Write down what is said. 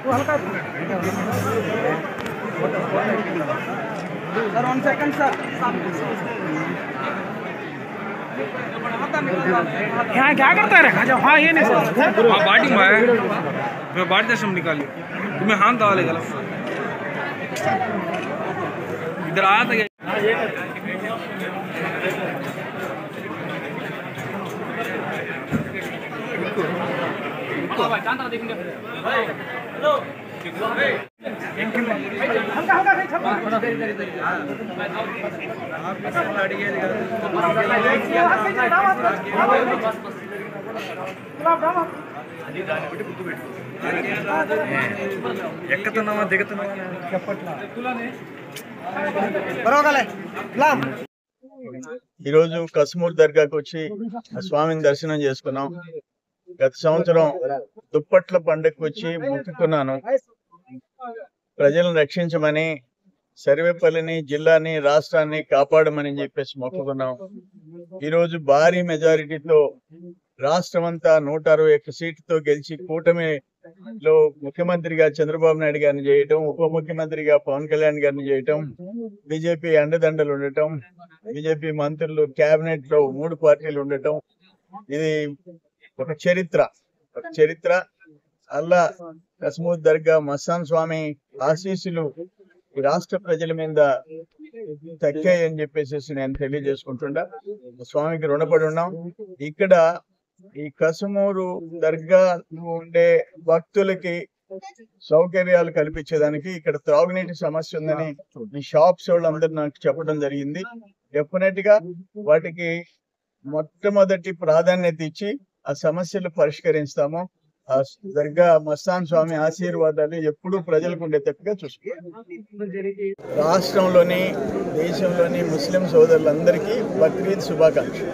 Sir 1 second sir यहाँ क्या करता है हाँ ये नहीं सर हाँ बाटिंग में मैं बाट दशम निकाली तुम्हें हाथ डाले गलत इधर आया था ఎక్కుతున్నావా దిగుతున్నావా ఈరోజు కస్మూర్ దర్గాకు వచ్చి స్వామిని దర్శనం చేసుకున్నాం. గత సంవత్సరం దుప్పట్ల పండుగకు వచ్చి మొక్కుకున్నాను. ప్రజలను రక్షించమని, సర్వేపల్లిని, జిల్లాని, రాష్ట్రాన్ని కాపాడమని చెప్పేసి మొక్కుకున్నాం. ఈరోజు భారీ మెజారిటీతో రాష్ట్రమంతా 161 సీట్లతో గెలిచి కూటమిలో ముఖ్యమంత్రిగా చంద్రబాబు నాయుడు గారిని చేయటం, ఉప ముఖ్యమంత్రిగా పవన్ కళ్యాణ్ గారిని చేయటం, బీజేపీ అండదండలు ఉండటం, బీజేపీ మంత్రులు, కేబినెట్ లో 3 పార్టీలు ఉండటం, ఇది ఒక చరిత్ర. అల్లా కస్మూర్ దర్గా మస్తాన్ స్వామి ఆశీస్సులు ఈ రాష్ట్ర ప్రజల మీద తక్కాయని చెప్పేసి నేను తెలియజేసుకుంటుండా. స్వామికి రుణపడి ఉన్నాం. ఇక్కడ ఈ కస్మూరు దర్గా ఉండే భక్తులకి సౌకర్యాలు కల్పించేదానికి ఇక్కడ త్రాగునీటి సమస్య ఉందని ఈ షాప్స్ వాళ్ళందరూ నాకు చెప్పడం జరిగింది. డెఫినెట్ గా వాటికి మొట్టమొదటి ప్రాధాన్యత ఇచ్చి ఆ సమస్యలు పరిష్కరిస్తాము. ఆ దర్గా మస్తాన్ స్వామి ఆశీర్వాదాలు ఎప్పుడూ ప్రజలకు ఉండేటట్టుగా చూసుకుంటాం. రాష్ట్రంలోని, దేశంలోని ముస్లిం సోదరులందరికీ బక్రీద్ శుభాకాంక్షలు.